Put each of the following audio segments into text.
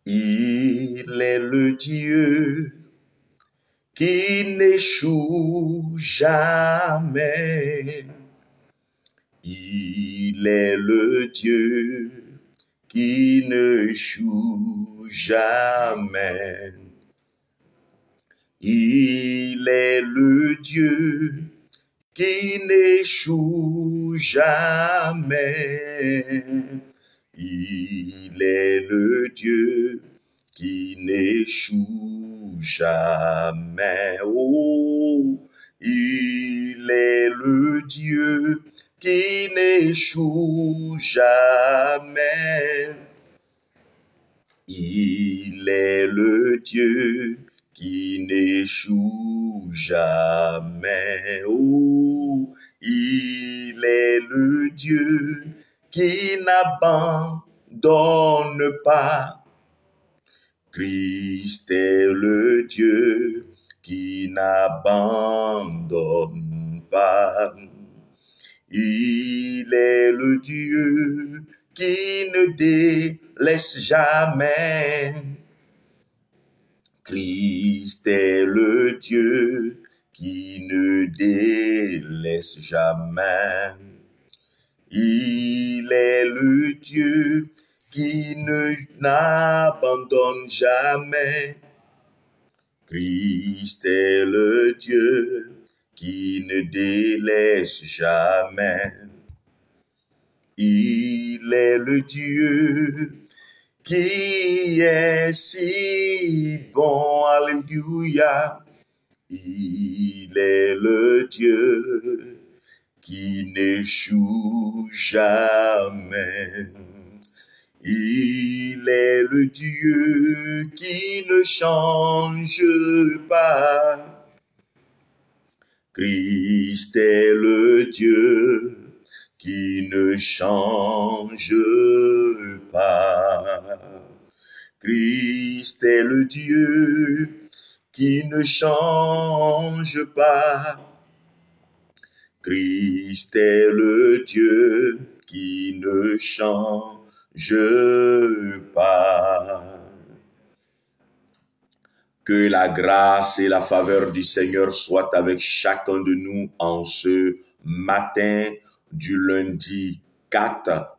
Il est le Dieu qui n'échoue jamais. Il est le Dieu qui n'échoue jamais. Il est le Dieu qui n'échoue jamais. Il est le Dieu qui n'échoue jamais. Oh, il est le Dieu qui n'échoue jamais. Il est le Dieu qui n'échoue jamais. Oh, il est le Dieu qui n'abandonne pas. Christ est le Dieu qui n'abandonne pas. Il est le Dieu qui ne délaisse jamais. Christ est le Dieu qui ne délaisse jamais. Il est le Dieu qui n'abandonne jamais. Christ est le Dieu qui ne délaisse jamais. Il est le Dieu qui est si bon, alléluia. Il est le Dieu qui n'échoue jamais. Il est le Dieu qui ne change pas. Christ est le Dieu qui ne change pas. Christ est le Dieu qui ne change pas. Christ est le Dieu qui ne change pas. Que la grâce et la faveur du Seigneur soient avec chacun de nous en ce matin du lundi 4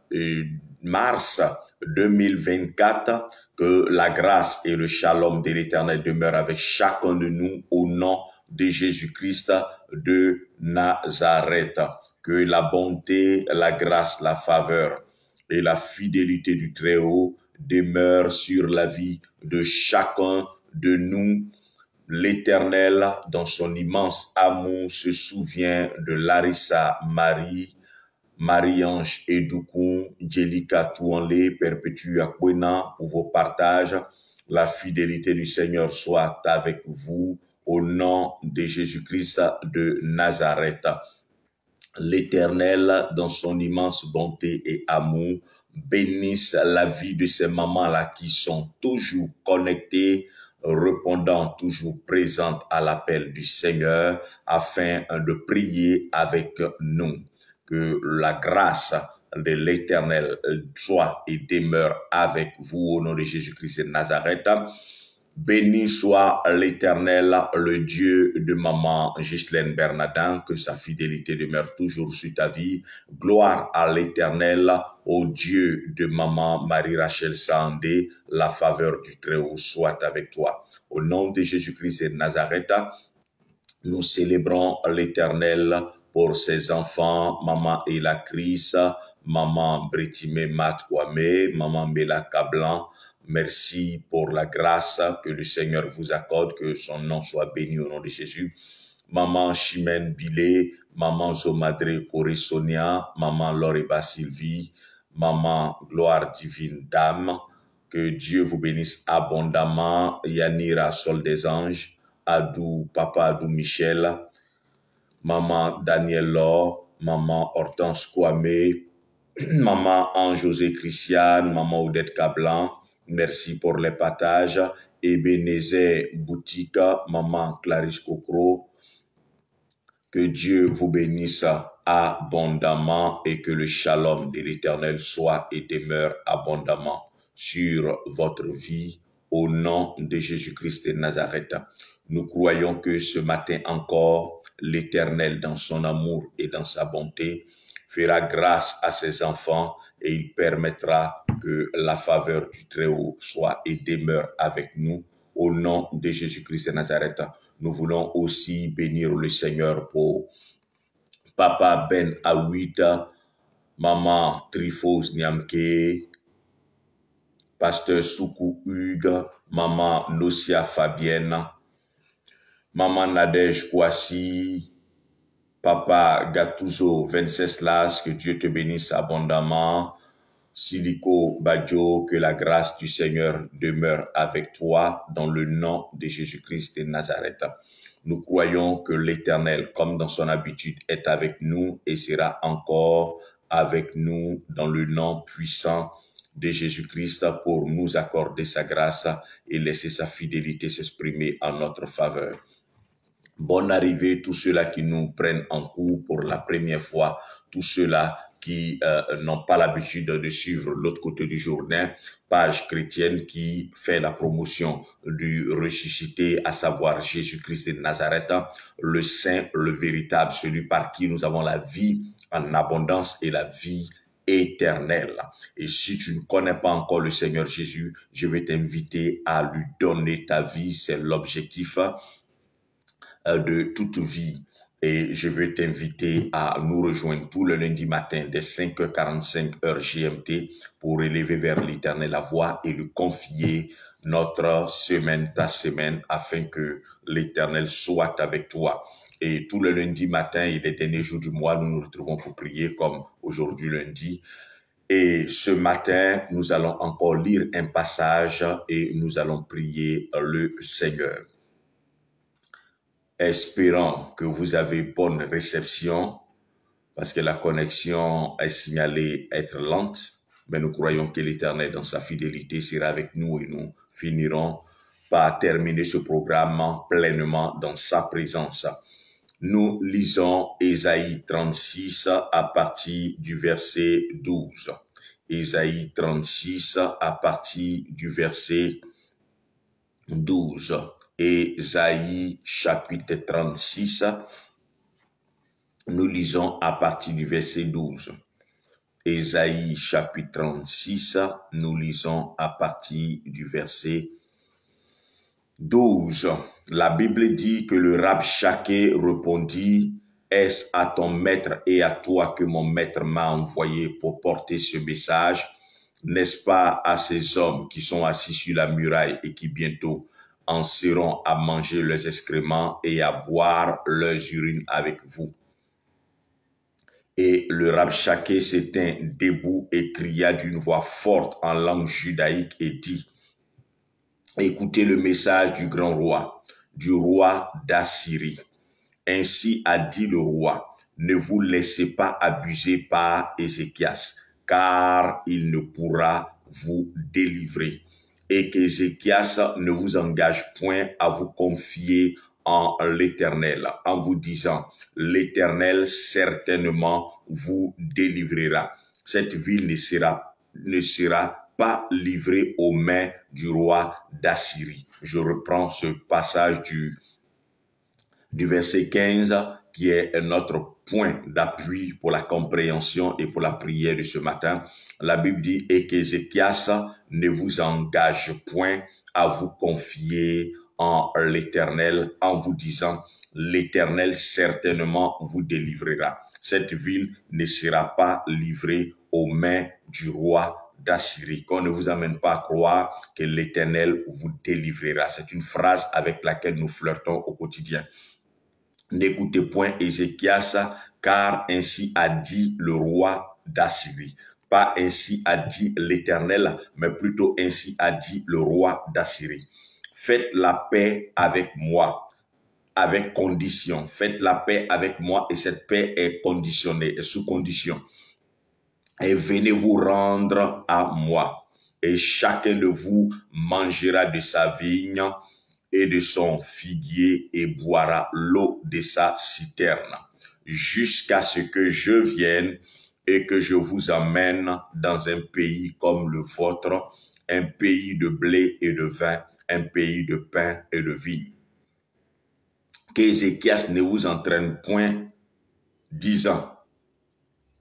mars 2024. Que la grâce et le shalom de l'Éternel demeurent avec chacun de nous au nom de Jésus-Christ de Nazareth. Que la bonté, la grâce, la faveur et la fidélité du Très-Haut demeurent sur la vie de chacun de nous. L'Éternel, dans son immense amour, se souvient de Larissa Marie, Marie-Ange Edoukoun, Djelika Touanlé, Perpétua Kwena pour vos partages. La fidélité du Seigneur soit avec vous au nom de Jésus-Christ de Nazareth. L'Éternel, dans son immense bonté et amour, bénisse la vie de ces mamans-là qui sont toujours connectées, répondant toujours présentes à l'appel du Seigneur, afin de prier avec nous. Que la grâce de l'Éternel soit et demeure avec vous au nom de Jésus-Christ de Nazareth. Béni soit l'Éternel, le Dieu de maman Ghislaine Bernardin, que sa fidélité demeure toujours sur ta vie. Gloire à l'Éternel, au Dieu de maman Marie-Rachel Sandé, la faveur du Très-Haut soit avec toi. Au nom de Jésus-Christ de Nazareth, nous célébrons l'Éternel pour ses enfants, maman Ela Chris, maman Britime Mat Kwame, maman Bella Kablan. Merci pour la grâce que le Seigneur vous accorde, que son nom soit béni au nom de Jésus. Maman Chimène Bilé, maman Zomadre Coré Sonia, maman Loreba Sylvie, maman Gloire Divine Dame. Que Dieu vous bénisse abondamment. Yanira Sol des Anges, Adou, Papa Adou Michel, maman Daniel Laure, maman Hortense Kwame, maman Anne-José Christiane, maman Odette Kablan. Merci pour les partages. Ebenezer Boutique, maman Clarisse Cocro. Que Dieu vous bénisse abondamment et que le shalom de l'Éternel soit et demeure abondamment sur votre vie au nom de Jésus-Christ de Nazareth. Nous croyons que ce matin encore, l'Éternel, dans son amour et dans sa bonté, fera grâce à ses enfants et il permettra que la faveur du Très-Haut soit et demeure avec nous au nom de Jésus-Christ de Nazareth. Nous voulons aussi bénir le Seigneur pour Papa Ben Awita, Maman Trifos Niamke, Pasteur Soukou Hugues, Maman Nocia Fabienne, Maman Nadège Kouassi, Papa Gattuso Venceslas, que Dieu te bénisse abondamment. Silico Badjo, que la grâce du Seigneur demeure avec toi dans le nom de Jésus-Christ de Nazareth. Nous croyons que l'Éternel, comme dans son habitude, est avec nous et sera encore avec nous dans le nom puissant de Jésus-Christ pour nous accorder sa grâce et laisser sa fidélité s'exprimer en notre faveur. Bonne arrivée tous ceux-là qui nous prennent en cours pour la première fois, tous ceux-là qui n'ont pas l'habitude de suivre l'autre côté du Jourdain, page chrétienne qui fait la promotion du ressuscité, à savoir Jésus-Christ de Nazareth, le saint, le véritable, celui par qui nous avons la vie en abondance et la vie éternelle. Et si tu ne connais pas encore le Seigneur Jésus, je vais t'inviter à lui donner ta vie, c'est l'objectif de toute vie. Et je veux t'inviter à nous rejoindre tout le lundi matin dès 5h45 heure GMT pour élever vers l'Éternel la voix et lui confier notre semaine, ta semaine, afin que l'Éternel soit avec toi. Et tout le lundi matin et les derniers jours du mois, nous nous retrouvons pour prier comme aujourd'hui lundi. Et ce matin, nous allons encore lire un passage et nous allons prier le Seigneur. Espérant que vous avez bonne réception, parce que la connexion est signalée être lente, mais nous croyons que l'Éternel, dans sa fidélité, sera avec nous et nous finirons par terminer ce programme pleinement dans sa présence. Nous lisons Ésaïe 36 à partir du verset 12. Ésaïe 36 à partir du verset 12. Ésaïe chapitre 36, nous lisons à partir du verset 12. Ésaïe chapitre 36, nous lisons à partir du verset 12. La Bible dit que le Rabshakeh répondit: est-ce à ton maître et à toi que mon maître m'a envoyé pour porter ce message? N'est-ce pas à ces hommes qui sont assis sur la muraille et qui bientôt en seront à manger leurs excréments et à boire leurs urines avec vous? Et le Rabshakeh se tint debout et cria d'une voix forte en langue judaïque et dit: écoutez le message du grand roi, du roi d'Assyrie. Ainsi a dit le roi: ne vous laissez pas abuser par Ézéchias, car il ne pourra vous délivrer. Et qu'Ézéchias ne vous engage point à vous confier en l'Éternel, en vous disant: l'Éternel certainement vous délivrera. Cette ville ne sera pas livrée aux mains du roi d'Assyrie. Je reprends ce passage du verset 15 qui est notre point d'appui pour la compréhension et pour la prière de ce matin. La Bible dit: et qu'Ézéchias ne vous engage point à vous confier en l'Éternel en vous disant: l'Éternel certainement vous délivrera. Cette ville ne sera pas livrée aux mains du roi d'Assyrie. Qu'on ne vous amène pas à croire que l'Éternel vous délivrera. C'est une phrase avec laquelle nous flirtons au quotidien. N'écoutez point Ézéchias, car ainsi a dit le roi d'Assyrie. Pas ainsi a dit l'Éternel, mais plutôt ainsi a dit le roi d'Assyrie. Faites la paix avec moi, avec condition. Faites la paix avec moi et cette paix est conditionnée, est sous condition. Et venez vous rendre à moi. Et chacun de vous mangera de sa vigne et de son figuier et boira l'eau de sa citerne, jusqu'à ce que je vienne et que je vous emmène dans un pays comme le vôtre, un pays de blé et de vin, un pays de pain et de vigne. Qu'Ézéchias ne vous entraîne point, disant,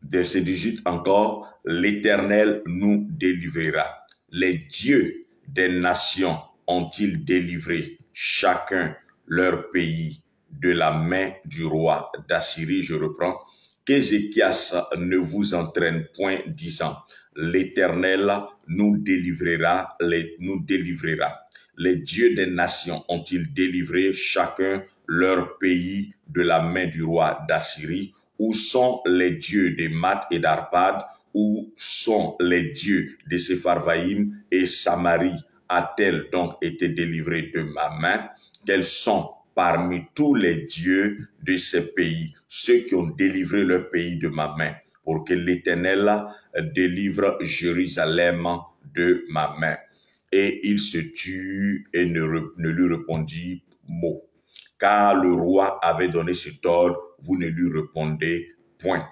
verset 18 encore, l'Éternel nous délivrera. Les dieux des nations ont-ils délivré chacun leur pays de la main du roi d'Assyrie? Je reprends. Qu'Ézéchias ne vous entraîne point, disant, l'Éternel nous délivrera, nous délivrera. Les dieux des nations ont-ils délivré chacun leur pays de la main du roi d'Assyrie? Où sont les dieux de Mat et d'Arpad? Où sont les dieux de Sepharvaïm et Samarie? A-t-elle donc été délivrée de ma main? Quels sont parmi tous les dieux de ces pays ceux qui ont délivré leur pays de ma main, pour que l'Éternel délivre Jérusalem de ma main? Et il se tut et ne lui répondit mot. Car le roi avait donné cet ordre, vous ne lui répondez point.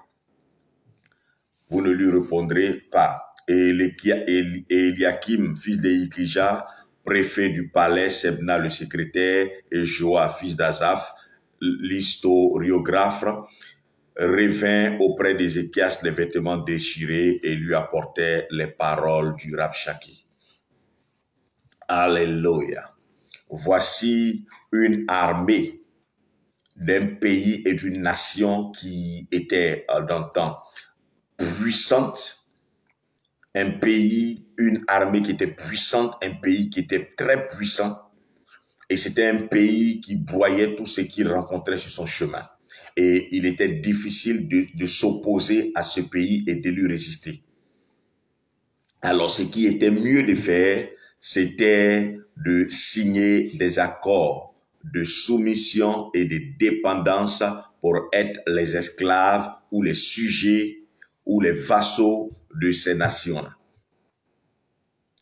Vous ne lui répondrez pas. Et Eliakim, fils d'Hilkija, préfet du palais, Sebna le secrétaire, et Joa, fils d'Azaph, l'historiographe, revint auprès d'Ézéchias les vêtements déchirés et lui apportait les paroles du Rabshakeh. Alléluia. Voici une armée d'un pays et d'une nation qui était dans le temps puissante, un pays, une armée qui était puissante, un pays qui était très puissant, et c'était un pays qui broyait tout ce qu'il rencontrait sur son chemin. Et il était difficile de s'opposer à ce pays et de lui résister. Alors, ce qui était mieux de faire, c'était de signer des accords de soumission et de dépendance pour être les esclaves ou les sujets ou les vassaux de ces nations-là.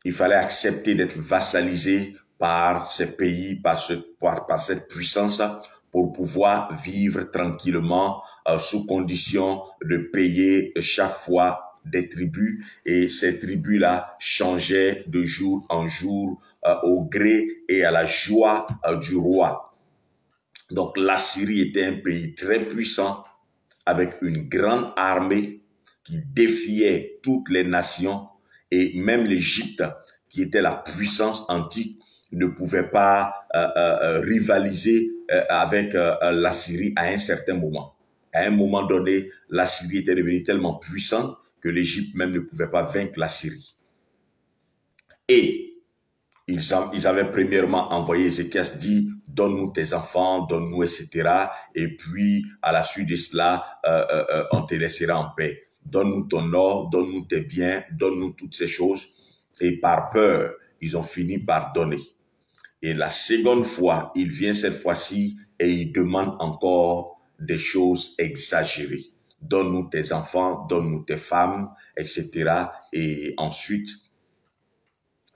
Il fallait accepter d'être vassalisé par ces pays, par cette puissance, pour pouvoir vivre tranquillement sous condition de payer chaque fois des tribus, et ces tribus-là changeaient de jour en jour au gré et à la joie du roi. Donc l'Assyrie était un pays très puissant avec une grande armée qui défiait toutes les nations, et même l'Égypte, qui était la puissance antique, ne pouvait pas rivaliser avec l'Assyrie à un certain moment. À un moment donné, l'Assyrie était devenue tellement puissante que l'Égypte même ne pouvait pas vaincre l'Assyrie. Et ils avaient premièrement envoyé Ézéchias, dit, donne-nous tes enfants, donne-nous, etc. Et puis, à la suite de cela, on te laissera en paix. Donne-nous ton or, donne-nous tes biens, donne-nous toutes ces choses. Et par peur, ils ont fini par donner. Et la seconde fois, il vient cette fois-ci et il demande encore des choses exagérées. Donne-nous tes enfants, donne-nous tes femmes, etc. Et ensuite,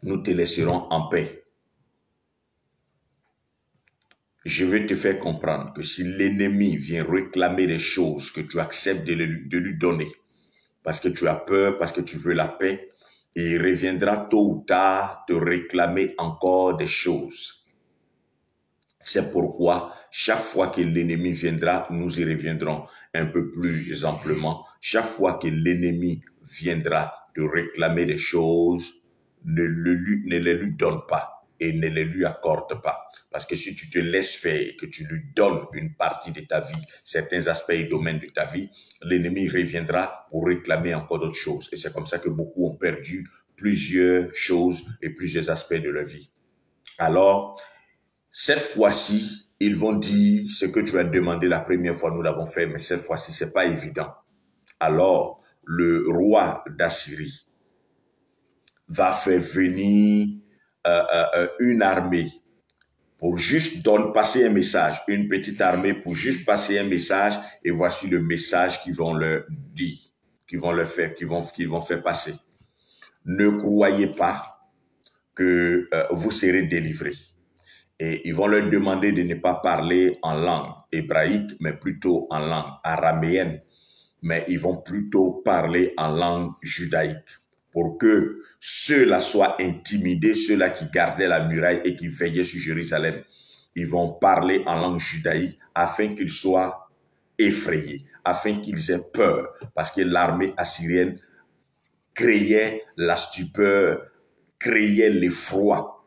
nous te laisserons en paix. Je vais te faire comprendre que si l'ennemi vient réclamer des choses, que tu acceptes de lui donner, parce que tu as peur, parce que tu veux la paix, et il reviendra tôt ou tard te réclamer encore des choses. C'est pourquoi chaque fois que l'ennemi viendra, nous y reviendrons un peu plus amplement. Chaque fois que l'ennemi viendra te réclamer des choses, ne les lui donne pas et ne les lui accorde pas. Parce que si tu te laisses faire et que tu lui donnes une partie de ta vie, certains aspects et domaines de ta vie, l'ennemi reviendra pour réclamer encore d'autres choses. Et c'est comme ça que beaucoup ont perdu plusieurs choses et plusieurs aspects de leur vie. Alors, cette fois-ci, ils vont dire ce que tu as demandé la première fois, nous l'avons fait, mais cette fois-ci, c'est pas évident. Alors, le roi d'Assyrie va faire venir une armée pour juste passer un message, une petite armée pour juste passer un message, et voici le message qu'ils vont leur dire, qu'ils vont faire passer. Ne croyez pas que vous serez délivrés. Et ils vont leur demander de ne pas parler en langue hébraïque, mais plutôt en langue araméenne. Mais ils vont plutôt parler en langue judaïque. pour que ceux-là soient intimidés, ceux-là qui gardaient la muraille et qui veillaient sur Jérusalem. Ils vont parler en langue judaïque afin qu'ils soient effrayés, afin qu'ils aient peur, parce que l'armée assyrienne créait la stupeur, créait l'effroi.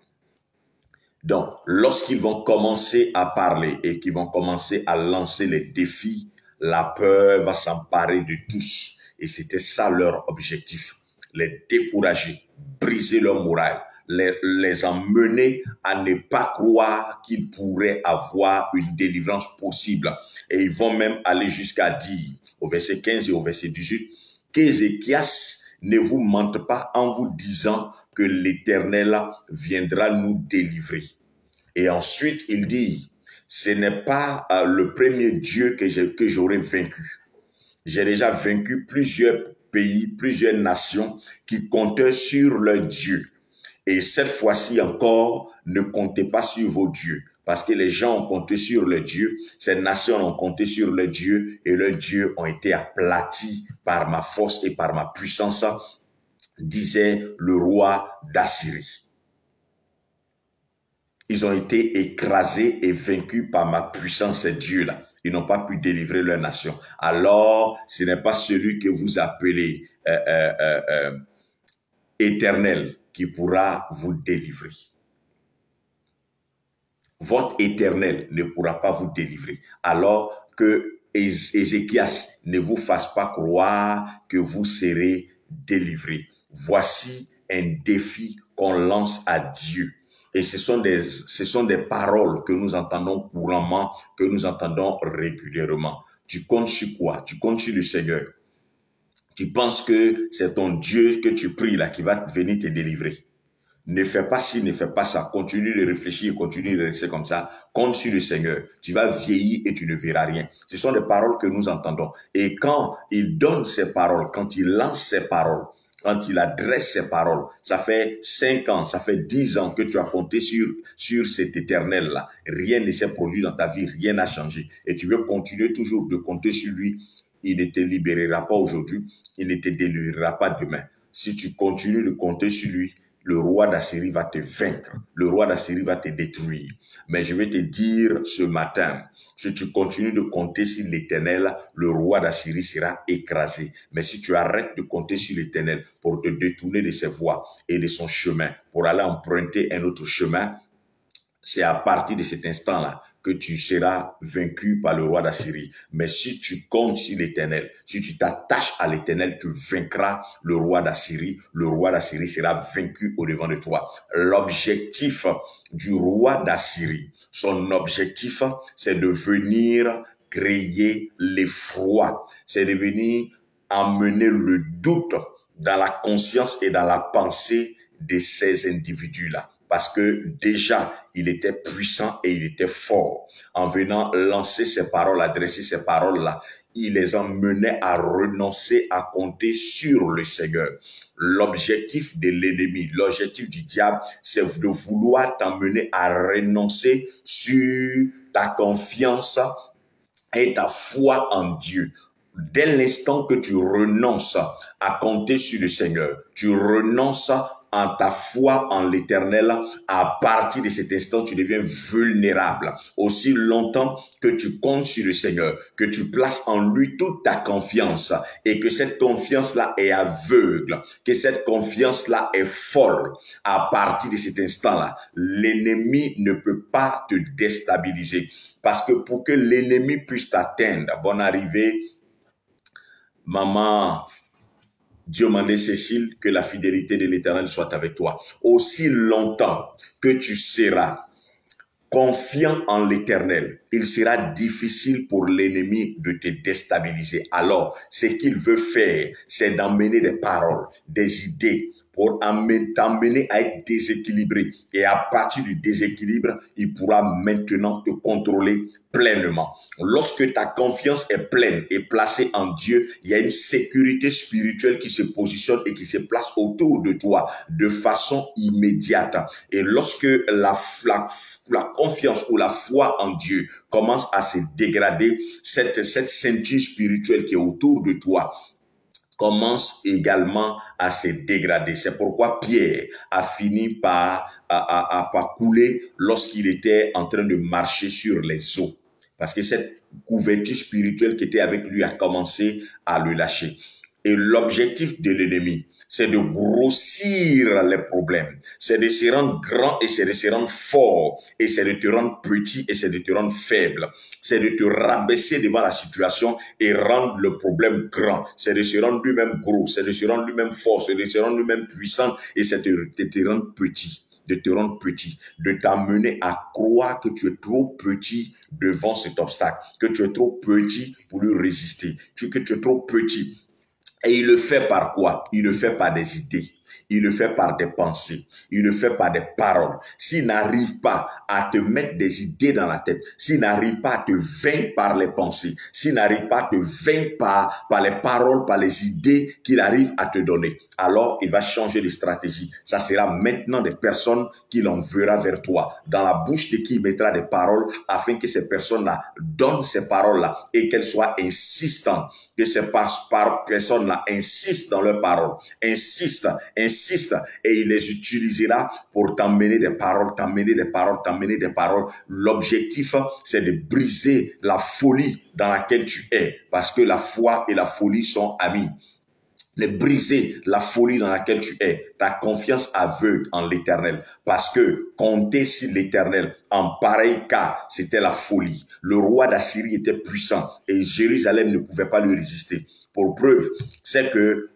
Donc, lorsqu'ils vont commencer à parler et qu'ils vont commencer à lancer les défis, la peur va s'emparer de tous. Et c'était ça leur objectif, les décourager, briser leur morale, les emmener à ne pas croire qu'ils pourraient avoir une délivrance possible. Et ils vont même aller jusqu'à dire, au verset 15 et au verset 18, qu'Ézéchias ne vous mente pas en vous disant que l'Éternel viendra nous délivrer. Et ensuite, il dit, ce n'est pas le premier Dieu que j'aurais vaincu. J'ai déjà vaincu plusieurs pays, plusieurs nations qui comptaient sur leur Dieu. Et cette fois-ci encore, ne comptez pas sur vos dieux. Parce que les gens ont compté sur leur Dieu, ces nations ont compté sur leur Dieu, et leurs dieux ont été aplatis par ma force et par ma puissance, disait le roi d'Assyrie. Ils ont été écrasés et vaincus par ma puissance, ces dieux-là. Ils n'ont pas pu délivrer leur nation. Alors, ce n'est pas celui que vous appelez éternel qui pourra vous délivrer. Votre éternel ne pourra pas vous délivrer. Alors que Ézéchias ne vous fasse pas croire que vous serez délivrés. Voici un défi qu'on lance à Dieu. Et ce sont des paroles que nous entendons couramment, que nous entendons régulièrement. Tu comptes sur quoi? Tu comptes sur le Seigneur. Tu penses que c'est ton Dieu que tu pries là qui va venir te délivrer. Ne fais pas ci, ne fais pas ça. Continue de réfléchir, continue de rester comme ça. Compte sur le Seigneur. Tu vas vieillir et tu ne verras rien. Ce sont des paroles que nous entendons. Et quand il donne ces paroles, quand il lance ces paroles, quand il adresse ces paroles, ça fait 5 ans, ça fait 10 ans que tu as compté sur cet éternel-là. Rien ne s'est produit dans ta vie, rien n'a changé. Et tu veux continuer toujours de compter sur lui. Il ne te libérera pas aujourd'hui, il ne te délivrera pas demain. Si tu continues de compter sur lui, le roi d'Assyrie va te vaincre. Le roi d'Assyrie va te détruire. Mais je vais te dire ce matin, si tu continues de compter sur l'Éternel, le roi d'Assyrie sera écrasé. Mais si tu arrêtes de compter sur l'Éternel pour te détourner de ses voies et de son chemin, pour aller emprunter un autre chemin, c'est à partir de cet instant-là que tu seras vaincu par le roi d'Assyrie. Mais si tu comptes sur l'Éternel, si tu t'attaches à l'Éternel, tu vaincras le roi d'Assyrie. Le roi d'Assyrie sera vaincu au-devant de toi. L'objectif du roi d'Assyrie, son objectif, c'est de venir créer l'effroi. C'est de venir emmener le doute dans la conscience et dans la pensée de ces individus-là. Parce que déjà, il était puissant et il était fort. En venant lancer ces paroles, adresser ces paroles-là, il les emmenait à renoncer à compter sur le Seigneur. L'objectif de l'ennemi, l'objectif du diable, c'est de vouloir t'emmener à renoncer sur ta confiance et ta foi en Dieu. Dès l'instant que tu renonces à compter sur le Seigneur, tu renonces en ta foi en l'Éternel, à partir de cet instant, tu deviens vulnérable. Aussi longtemps que tu comptes sur le Seigneur, que tu places en lui toute ta confiance et que cette confiance-là est aveugle, que cette confiance-là est folle, à partir de cet instant-là, l'ennemi ne peut pas te déstabiliser. Parce que pour que l'ennemi puisse t'atteindre, bonne arrivée, maman Diomandé Cécile, que la fidélité de l'Éternel soit avec toi. Aussi longtemps que tu seras confiant en l'Éternel, il sera difficile pour l'ennemi de te déstabiliser. Alors, ce qu'il veut faire, c'est d'emmener des paroles, des idées, pour t'emmener à être déséquilibré. Et à partir du déséquilibre, il pourra maintenant te contrôler pleinement. Lorsque ta confiance est pleine et placée en Dieu, il y a une sécurité spirituelle qui se positionne et qui se place autour de toi de façon immédiate. Et lorsque la confiance ou la foi en Dieu commence à se dégrader, cette ceinture spirituelle qui est autour de toi commence également à se dégrader. C'est pourquoi Pierre a fini par couler lorsqu'il était en train de marcher sur les eaux. Parce que cette couverture spirituelle qui était avec lui a commencé à le lâcher. Et l'objectif de l'ennemi, c'est de grossir les problèmes, c'est de se rendre grand et c'est de se rendre fort, et c'est de te rendre petit et c'est de te rendre faible, c'est de te rabaisser devant la situation et rendre le problème grand, c'est de se rendre lui-même gros, c'est de se rendre lui-même fort, c'est de se rendre lui-même puissant et c'est de te rendre petit. De te rendre petit, de t'amener à croire que tu es trop petit devant cet obstacle, que tu es trop petit pour lui résister, que tu es trop petit. Et il le fait par quoi? Il le fait par des idées. Il le fait par des pensées. Il le fait par des paroles. S'il n'arrive pas à te mettre des idées dans la tête, s'il n'arrive pas à te vaincre par les pensées, s'il n'arrive pas à te vaincre par les paroles, par les idées qu'il arrive à te donner, alors il va changer de stratégie. Ça sera maintenant des personnes qu'il enverra vers toi, dans la bouche de qui il mettra des paroles, afin que ces personnes-là donnent ces paroles-là et qu'elles soient insistantes, que ces personnes-là insistent dans leurs paroles, insistent, et il les utilisera pour t'emmener des paroles, t'emmener des paroles, t'emmener des paroles. L'objectif, c'est de briser la folie dans laquelle tu es, parce que la foi et la folie sont amies. De briser la folie dans laquelle tu es, ta confiance aveugle en l'Éternel, parce que compter sur l'Éternel en pareil cas, c'était la folie. Le roi d'Assyrie était puissant et Jérusalem ne pouvait pas lui résister. Pour preuve, c'est que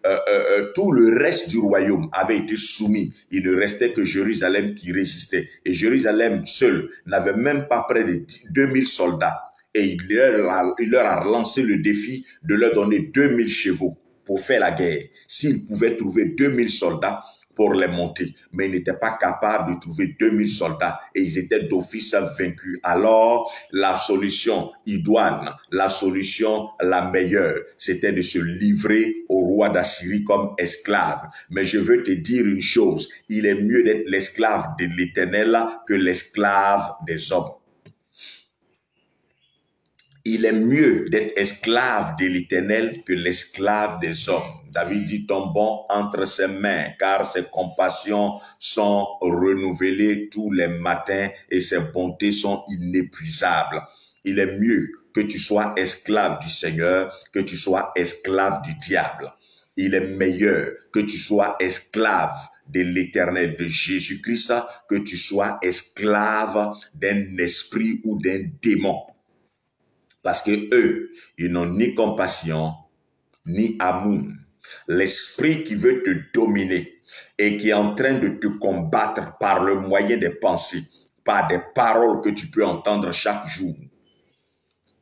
tout le reste du royaume avait été soumis. Il ne restait que Jérusalem qui résistait. Et Jérusalem seul n'avait même pas près de 2000 soldats. Et il leur a lancé le défi de leur donner 2000 chevaux pour faire la guerre. S'il pouvait trouver 2000 soldats pour les monter, mais ils n'étaient pas capables de trouver 2000 soldats et ils étaient d'office vaincus. Alors, la solution idoine, la solution la meilleure, c'était de se livrer au roi d'Assyrie comme esclave. Mais je veux te dire une chose, il est mieux d'être l'esclave de l'Éternel que l'esclave des hommes. Il est mieux d'être esclave de l'Éternel que l'esclave des hommes. David dit, tombons entre ses mains, car ses compassions sont renouvelées tous les matins et ses bontés sont inépuisables. Il est mieux que tu sois esclave du Seigneur que tu sois esclave du diable. Il est meilleur que tu sois esclave de l'Éternel, de Jésus-Christ, que tu sois esclave d'un esprit ou d'un démon. Parce que eux, ils n'ont ni compassion, ni amour. L'esprit qui veut te dominer et qui est en train de te combattre par le moyen des pensées, par des paroles que tu peux entendre chaque jour.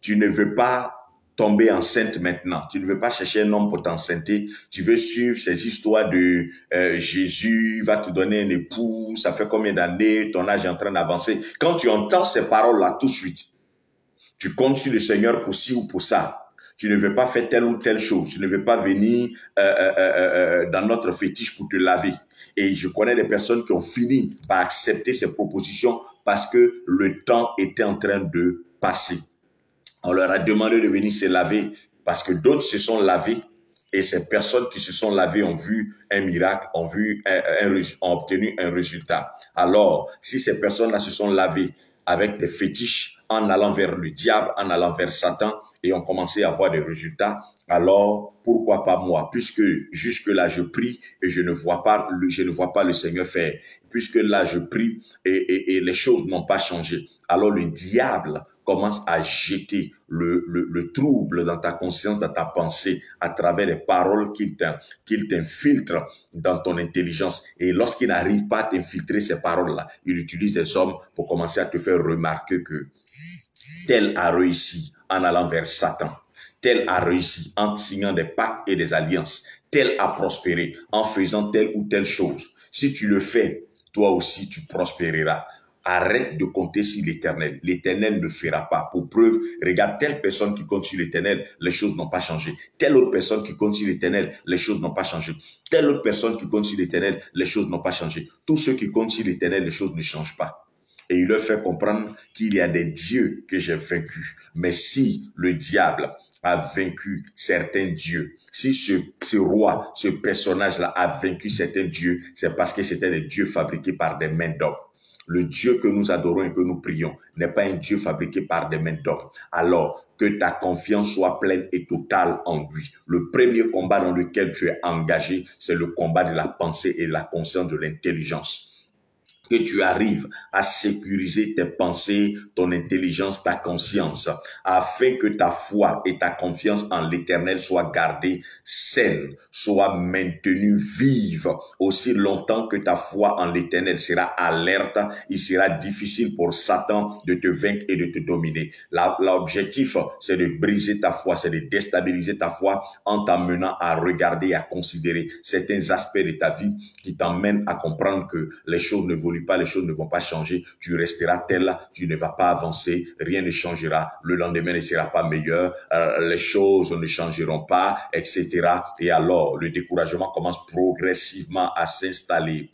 Tu ne veux pas tomber enceinte maintenant. Tu ne veux pas chercher un homme pour t'enceinte. Tu veux suivre ces histoires de Jésus va te donner un époux, ça fait combien d'années, ton âge est en train d'avancer. Quand tu entends ces paroles-là tout de suite, tu comptes sur le Seigneur pour ci ou pour ça. Tu ne veux pas faire telle ou telle chose. Tu ne veux pas venir dans notre fétiche pour te laver. Et je connais des personnes qui ont fini par accepter ces propositions parce que le temps était en train de passer. On leur a demandé de venir se laver parce que d'autres se sont lavés. Et ces personnes qui se sont lavées ont vu un miracle, ont obtenu un résultat. Alors, si ces personnes-là se sont lavées avec des fétiches, en allant vers le diable, en allant vers Satan, et ont commencé à avoir des résultats, alors pourquoi pas moi? Puisque jusque-là je prie et je ne vois pas le Seigneur faire. Puisque là je prie et les choses n'ont pas changé. Alors le diable commence à jeter le trouble dans ta conscience, dans ta pensée, à travers les paroles qu'il t'infiltre dans ton intelligence. Et lorsqu'il n'arrive pas à t'infiltrer ces paroles-là, il utilise des hommes pour commencer à te faire remarquer que tel a réussi en allant vers Satan, tel a réussi en signant des pactes et des alliances, tel a prospéré en faisant telle ou telle chose. Si tu le fais, toi aussi tu prospéreras. Arrête de compter sur l'Éternel. L'Éternel ne fera pas. Pour preuve, regarde telle personne qui compte sur l'Éternel, les choses n'ont pas changé. Telle autre personne qui compte sur l'Éternel, les choses n'ont pas changé. Telle autre personne qui compte sur l'Éternel, les choses n'ont pas changé. Tous ceux qui comptent sur l'Éternel, les choses ne changent pas. Et il leur fait comprendre qu'il y a des dieux que j'ai vaincus. Mais si le diable a vaincu certains dieux, si ce roi, ce personnage-là a vaincu certains dieux, c'est parce que c'était des dieux fabriqués par des mains d'hommes. Le Dieu que nous adorons et que nous prions n'est pas un Dieu fabriqué par des mains d'hommes. Alors que ta confiance soit pleine et totale en lui. Le premier combat dans lequel tu es engagé, c'est le combat de la pensée et de la conscience, de l'intelligence. Que tu arrives à sécuriser tes pensées, ton intelligence, ta conscience, afin que ta foi et ta confiance en l'Éternel soient gardées saines, soient maintenues vives. Aussi longtemps que ta foi en l'Éternel sera alerte, il sera difficile pour Satan de te vaincre et de te dominer. L'objectif, c'est de briser ta foi, c'est de déstabiliser ta foi en t'amenant à regarder, à considérer certains aspects de ta vie qui t'emmènent à comprendre que les choses ne évoluent pas, les choses ne vont pas changer, tu resteras tel, tu ne vas pas avancer, rien ne changera, le lendemain ne sera pas meilleur, les choses ne changeront pas, etc. Et alors, le découragement commence progressivement à s'installer,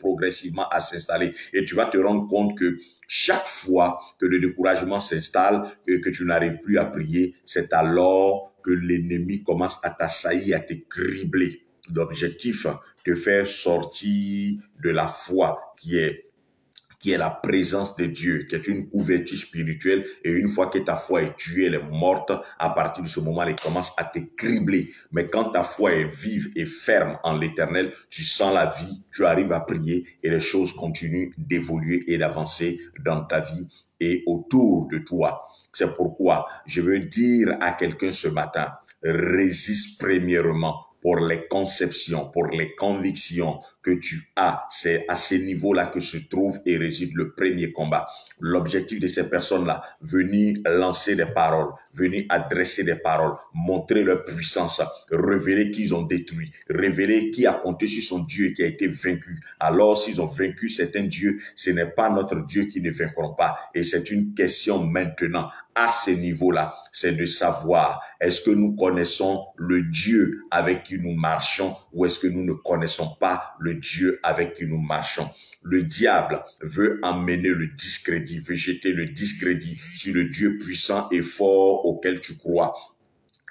et tu vas te rendre compte que chaque fois que le découragement s'installe et que tu n'arrives plus à prier, c'est alors que l'ennemi commence à t'assaillir, à te cribler. L'objectif, te faire sortir de la foi qui est la présence de Dieu, qui est une couverture spirituelle. Et une fois que ta foi est tuée, elle est morte, à partir de ce moment, elle commence à te cribler. Mais quand ta foi est vive et ferme en l'Éternel, tu sens la vie, tu arrives à prier et les choses continuent d'évoluer et d'avancer dans ta vie et autour de toi. C'est pourquoi je veux dire à quelqu'un ce matin, résiste premièrement pour les conceptions, pour les convictions que tu as. C'est à ce niveau-là que se trouve et réside le premier combat. L'objectif de ces personnes-là, venir lancer des paroles, venir adresser des paroles, montrer leur puissance, révéler qu'ils ont détruit, révéler qui a compté sur son Dieu et qui a été vaincu. Alors, s'ils ont vaincu certains dieux, ce n'est pas notre Dieu qui ne vaincront pas. Et c'est une question maintenant, à ce niveau-là, c'est de savoir, est-ce que nous connaissons le Dieu avec qui nous marchons ou est-ce que nous ne connaissons pas le Dieu avec qui nous marchons? Le diable veut emmener le discrédit, veut jeter le discrédit sur le Dieu puissant et fort auquel tu crois.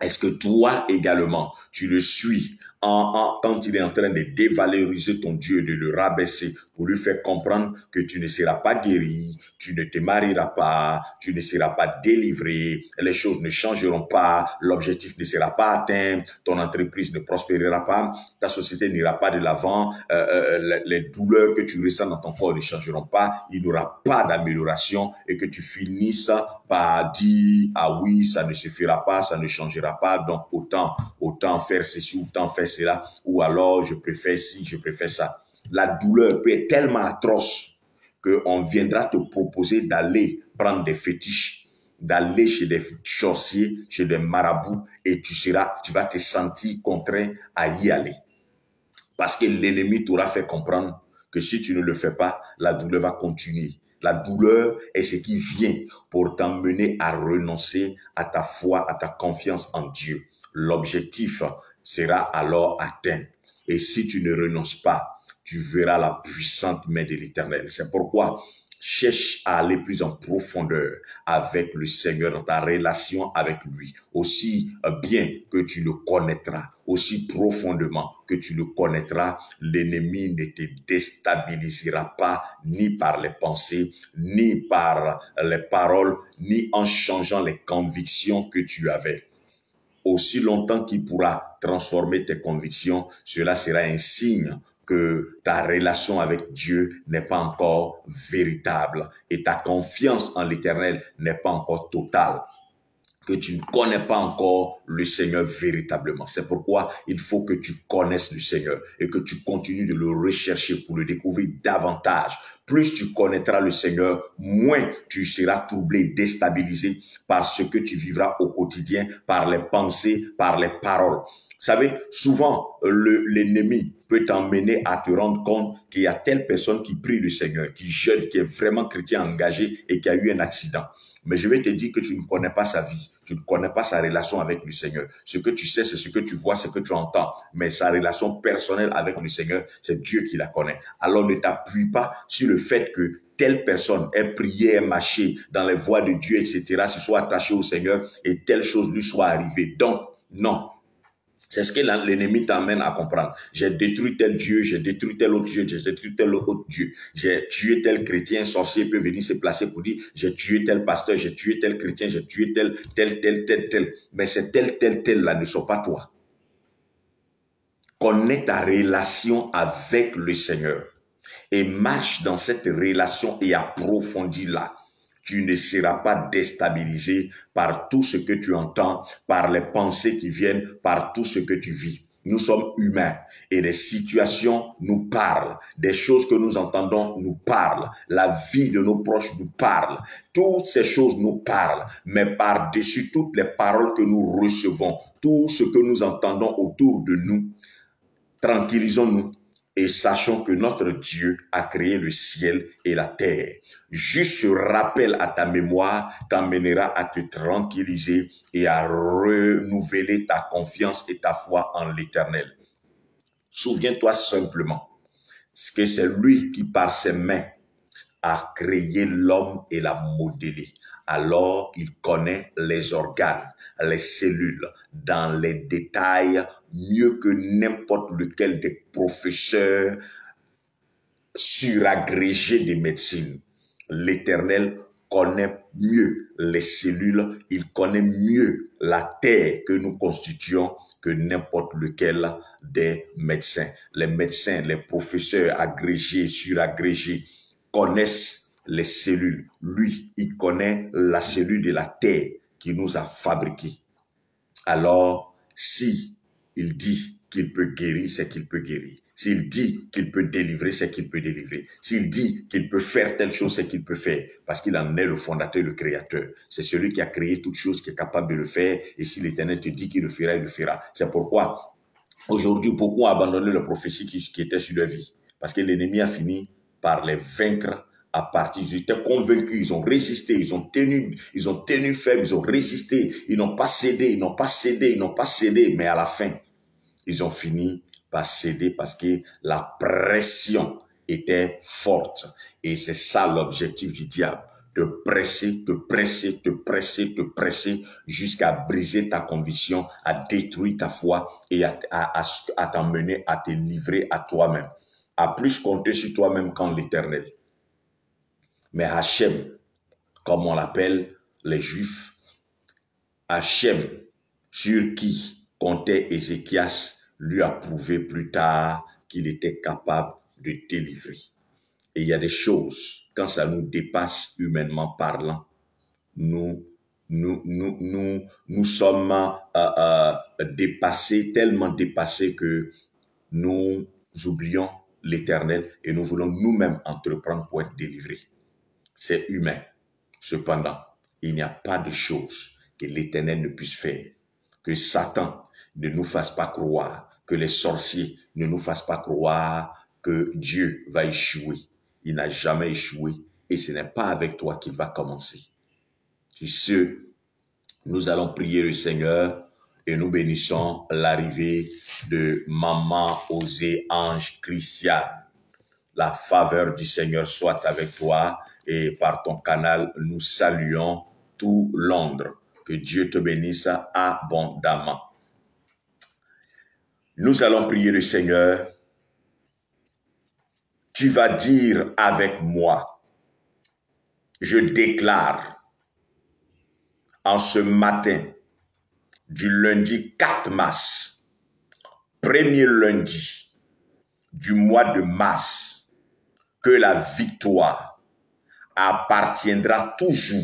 Est-ce que toi également, tu le suis quand il est en train de dévaloriser ton Dieu, de le rabaisser pour lui faire comprendre que tu ne seras pas guéri, tu ne te marieras pas, tu ne seras pas délivré, les choses ne changeront pas, l'objectif ne sera pas atteint, ton entreprise ne prospérera pas, ta société n'ira pas de l'avant, les douleurs que tu ressens dans ton corps ne changeront pas, il n'y aura pas d'amélioration et que tu finisses par dire « Ah oui, ça ne se fera pas, ça ne changera pas, donc autant faire ceci, autant faire cela, ou alors je préfère ci, je préfère ça. » La douleur peut être tellement atroce qu'on viendra te proposer d'aller prendre des fétiches, d'aller chez des sorciers, chez des marabouts, et tu vas te sentir contraint à y aller. Parce que l'ennemi t'aura fait comprendre que si tu ne le fais pas, la douleur va continuer. La douleur est ce qui vient pour t'emmener à renoncer à ta foi, à ta confiance en Dieu. L'objectif sera alors atteint. Et si tu ne renonces pas, tu verras la puissante main de l'Éternel. C'est pourquoi cherche à aller plus en profondeur avec le Seigneur dans ta relation avec lui. Aussi bien que tu le connaîtras, aussi profondément que tu le connaîtras, l'ennemi ne te déstabilisera pas ni par les pensées, ni par les paroles, ni en changeant les convictions que tu avais. Aussi longtemps qu'il pourra transformer tes convictions, cela sera un signe que ta relation avec Dieu n'est pas encore véritable et ta confiance en l'Éternel n'est pas encore totale, que tu ne connais pas encore le Seigneur véritablement. C'est pourquoi il faut que tu connaisses le Seigneur et que tu continues de le rechercher pour le découvrir davantage. Plus tu connaîtras le Seigneur, moins tu seras troublé, déstabilisé par ce que tu vivras au quotidien, par les pensées, par les paroles. Vous savez, souvent, l'ennemi peut t'emmener à te rendre compte qu'il y a telle personne qui prie le Seigneur, qui jeûne, qui est vraiment chrétien engagé et qui a eu un accident. Mais je vais te dire que tu ne connais pas sa vie. Tu ne connais pas sa relation avec le Seigneur. Ce que tu sais, c'est ce que tu vois, ce que tu entends. Mais sa relation personnelle avec le Seigneur, c'est Dieu qui la connaît. Alors ne t'appuie pas sur le fait que telle personne ait prié, ait marché dans les voies de Dieu, etc., se soit attachée au Seigneur et telle chose lui soit arrivée. Donc, non. C'est ce que l'ennemi t'amène à comprendre. J'ai détruit tel Dieu, j'ai détruit tel autre Dieu, j'ai détruit tel autre Dieu. J'ai tué tel chrétien, un sorcier peut venir se placer pour dire, j'ai tué tel pasteur, j'ai tué tel chrétien, j'ai tué tel. Mais ces tel là ne sont pas toi. Connais ta relation avec le Seigneur et marche dans cette relation et approfondis-la. Tu ne seras pas déstabilisé par tout ce que tu entends, par les pensées qui viennent, par tout ce que tu vis. Nous sommes humains et les situations nous parlent, des choses que nous entendons nous parlent, la vie de nos proches nous parle, toutes ces choses nous parlent, mais par-dessus toutes les paroles que nous recevons, tout ce que nous entendons autour de nous, tranquillisons-nous et sachons que notre Dieu a créé le ciel et la terre. Juste ce rappel à ta mémoire t'amènera à te tranquilliser et à renouveler ta confiance et ta foi en l'Éternel. Souviens-toi simplement que c'est lui qui par ses mains a créé l'homme et l'a modélé. Alors il connaît les organes, les cellules, dans les détails, mieux que n'importe lequel des professeurs suragrégés de médecine. L'Éternel connaît mieux les cellules, il connaît mieux la terre que nous constituons que n'importe lequel des médecins. Les médecins, les professeurs agrégés, suragrégés connaissent les cellules. Lui, il connaît la cellule de la terre qui nous a fabriqués. Alors, si il dit qu'il peut guérir, c'est qu'il peut guérir. S'il dit qu'il peut délivrer, c'est qu'il peut délivrer. S'il dit qu'il peut faire telle chose, c'est qu'il peut faire. Parce qu'il en est le fondateur, le créateur. C'est celui qui a créé toute chose qui est capable de le faire. Et si l'Éternel te dit qu'il le fera, il le fera. C'est pourquoi, aujourd'hui, beaucoup ont abandonné la prophétie qui était sur leur vie. Parce que l'ennemi a fini par les vaincre à partir, ils étaient convaincus, ils ont résisté, ils ont tenu ferme, ils ont résisté, ils n'ont pas cédé, mais à la fin, ils ont fini par céder parce que la pression était forte. Et c'est ça l'objectif du diable, te presser, jusqu'à briser ta conviction, à détruire ta foi et à t'emmener à te livrer à toi-même, à plus compter sur toi-même qu'en l'Éternel. Mais Hachem, comme on l'appelle les Juifs, Hachem, sur qui comptait Ézéchias, lui a prouvé plus tard qu'il était capable de délivrer. Et il y a des choses, quand ça nous dépasse humainement parlant, nous sommes dépassés, tellement dépassés que nous oublions l'Éternel et nous voulons nous-mêmes entreprendre pour être délivrés. C'est humain. Cependant, il n'y a pas de chose que l'Éternel ne puisse faire, que Satan ne nous fasse pas croire, que les sorciers ne nous fassent pas croire que Dieu va échouer. Il n'a jamais échoué et ce n'est pas avec toi qu'il va commencer. Sur ce, nous allons prier le Seigneur et nous bénissons l'arrivée de Maman Osée Ange Christiane. La faveur du Seigneur soit avec toi et par ton canal, nous saluons tout Londres. Que Dieu te bénisse abondamment. Nous allons prier le Seigneur. Tu vas dire avec moi, je déclare en ce matin du lundi 4 mars, premier lundi du mois de mars, que la victoire appartiendra toujours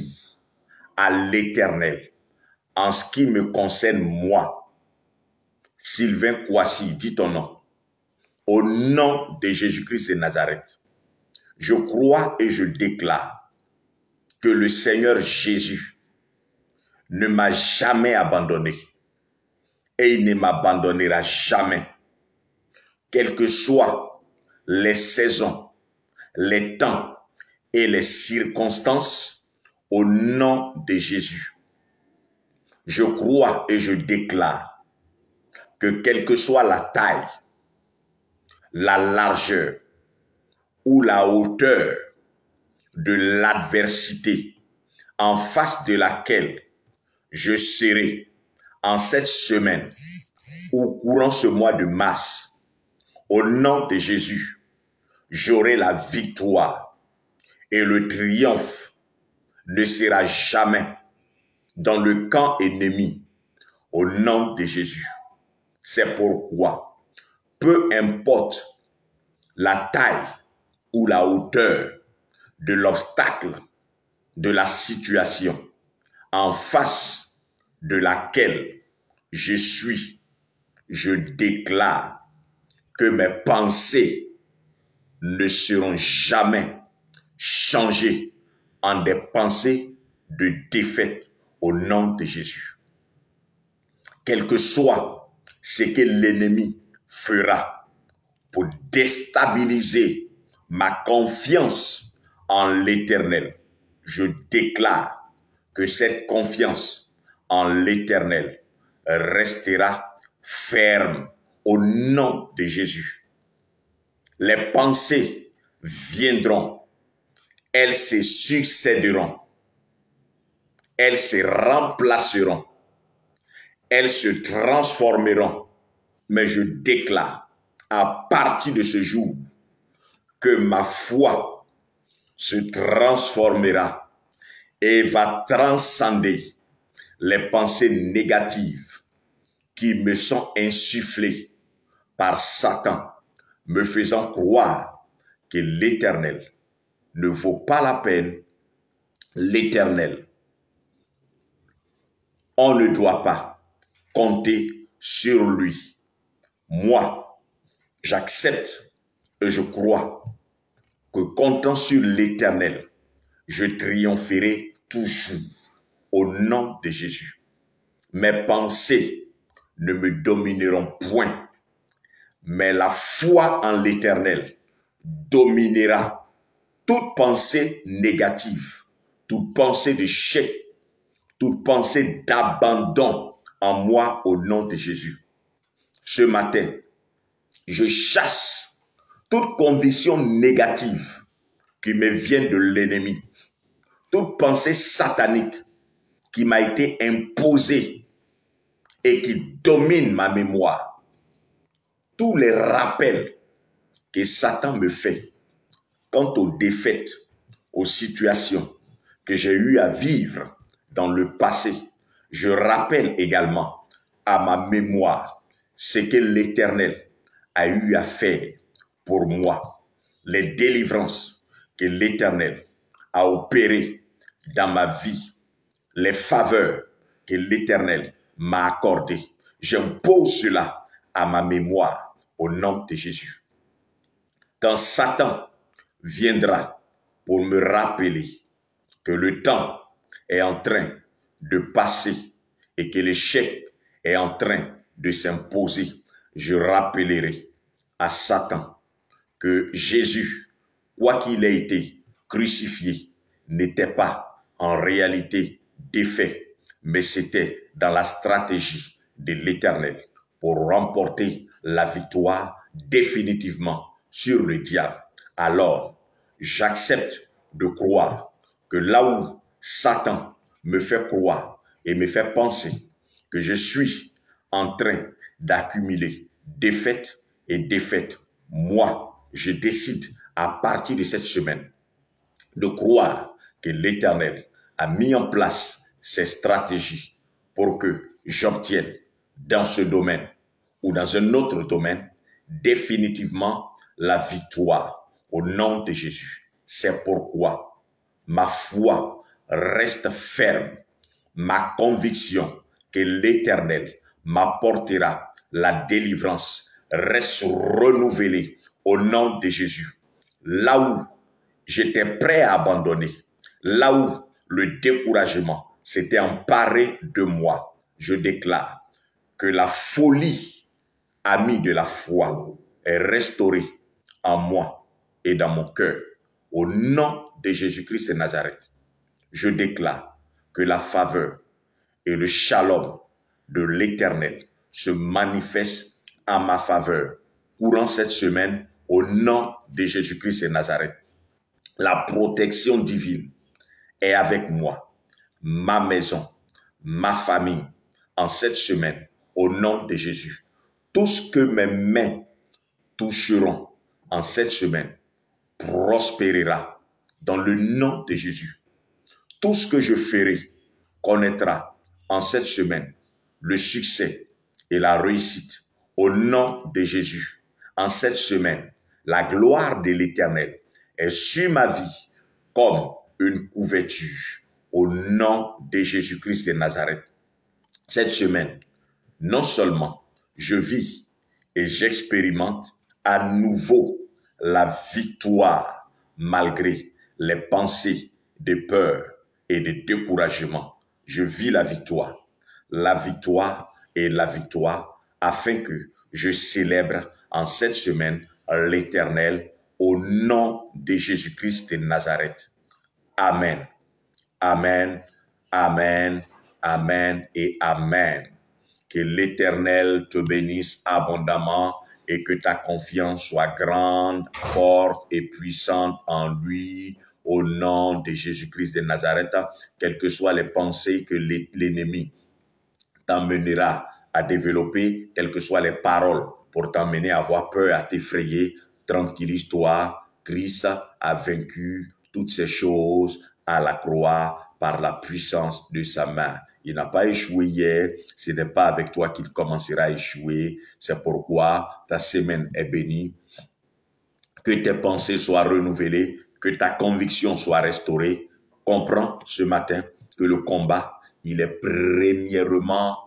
à l'Éternel. En ce qui me concerne, moi, Sylvain Kouassi, dis ton nom, au nom de Jésus-Christ de Nazareth, je crois et je déclare que le Seigneur Jésus ne m'a jamais abandonné et il ne m'abandonnera jamais. Quelles que soient les saisons, les temps et les circonstances au nom de Jésus. Je crois et je déclare que quelle que soit la taille, la largeur ou la hauteur de l'adversité en face de laquelle je serai en cette semaine ou courant ce mois de mars, au nom de Jésus, j'aurai la victoire et le triomphe ne sera jamais dans le camp ennemi, au nom de Jésus. C'est pourquoi, peu importe la taille ou la hauteur de l'obstacle, de la situation en face de laquelle je suis, je déclare que mes pensées ne seront jamais changées en des pensées de défaite au nom de Jésus. Quel que soit ce que l'ennemi fera pour déstabiliser ma confiance en l'Éternel, je déclare que cette confiance en l'Éternel restera ferme au nom de Jésus. Les pensées viendront, elles se succéderont, elles se remplaceront, elles se transformeront. Mais je déclare à partir de ce jour que ma foi se transformera et va transcender les pensées négatives qui me sont insufflées par Satan, me faisant croire que l'Éternel ne vaut pas la peine. L'Éternel, on ne doit pas compter sur lui. Moi, j'accepte et je crois que comptant sur l'Éternel, je triompherai toujours au nom de Jésus. Mes pensées ne me domineront point, mais la foi en l'Éternel dominera toute pensée négative, toute pensée d'échec, toute pensée d'abandon en moi au nom de Jésus. Ce matin, je chasse toute conviction négative qui me vient de l'ennemi, toute pensée satanique qui m'a été imposée et qui domine ma mémoire. Tous les rappels que Satan me fait quant aux défaites, aux situations que j'ai eu à vivre dans le passé, je rappelle également à ma mémoire ce que l'Éternel a eu à faire pour moi, les délivrances que l'Éternel a opérées dans ma vie, les faveurs que l'Éternel m'a accordées. J'impose cela à ma mémoire au nom de Jésus. Quand Satan viendra pour me rappeler que le temps est en train de passer et que l'échec est en train de s'imposer, je rappellerai à Satan que Jésus, quoi qu'il ait été crucifié, n'était pas en réalité défait, mais c'était dans la stratégie de l'Éternel pour remporter la victoire définitivement sur le diable. Alors, j'accepte de croire que là où Satan me fait croire et me fait penser que je suis en train d'accumuler défaite et défaite, moi, je décide à partir de cette semaine de croire que l'Éternel a mis en place ses stratégies pour que j'obtienne dans ce domaine ou dans un autre domaine définitivement la victoire au nom de Jésus. C'est pourquoi ma foi reste ferme, ma conviction que l'Éternel m'apportera la délivrance reste renouvelée au nom de Jésus. Là où j'étais prêt à abandonner, là où le découragement s'était emparé de moi, je déclare que la folie amie de la foi est restaurée en moi et dans mon cœur. Au nom de Jésus-Christ de Nazareth, je déclare que la faveur et le shalom de l'Éternel se manifestent en ma faveur courant cette semaine au nom de Jésus-Christ de Nazareth. La protection divine est avec moi, ma maison, ma famille, en cette semaine, au nom de Jésus. Tout ce que mes mains toucheront en cette semaine prospérera dans le nom de Jésus. Tout ce que je ferai connaîtra en cette semaine le succès et la réussite au nom de Jésus. En cette semaine, la gloire de l'Éternel est sur ma vie comme une couverture au nom de Jésus-Christ de Nazareth. Cette semaine, non seulement je vis et j'expérimente à nouveau la victoire malgré les pensées de peur et de découragement. Je vis la victoire et la victoire afin que je célèbre en cette semaine l'Éternel au nom de Jésus-Christ de Nazareth. Amen. Amen. Amen. Amen et Amen. Que l'Éternel te bénisse abondamment et que ta confiance soit grande, forte et puissante en lui, au nom de Jésus-Christ de Nazareth, quelles que soient les pensées que l'ennemi t'emmènera à développer, quelles que soient les paroles pour t'emmener à avoir peur, à t'effrayer, tranquillise-toi, Christ a vaincu toutes ces choses à la croix par la puissance de sa main. Il n'a pas échoué hier, ce n'est pas avec toi qu'il commencera à échouer. C'est pourquoi ta semaine est bénie, que tes pensées soient renouvelées, que ta conviction soit restaurée. Comprends ce matin que le combat, il est premièrement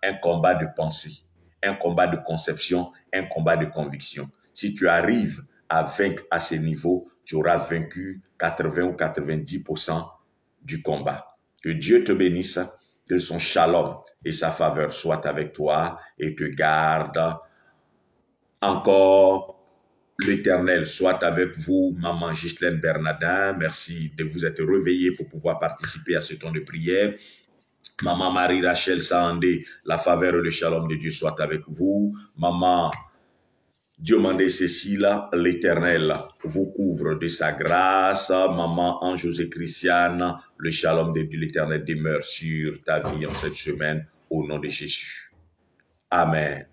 un combat de pensée, un combat de conception, un combat de conviction. Si tu arrives à vaincre à ce niveau, tu auras vaincu 80 ou 90% du combat. Que Dieu te bénisse, que son shalom et sa faveur soient avec toi et te garde. Encore l'Éternel soit avec vous, Maman Ghislaine Bernardin. Merci de vous être réveillée pour pouvoir participer à ce temps de prière. Maman Marie-Rachel Sandé, la faveur et le shalom de Dieu soit avec vous. Maman Diomandé Cécile, l'Éternel vous couvre de sa grâce. Maman Anne-Josée Christiane, le shalom de l'Éternel demeure sur ta vie en cette semaine au nom de Jésus. Amen.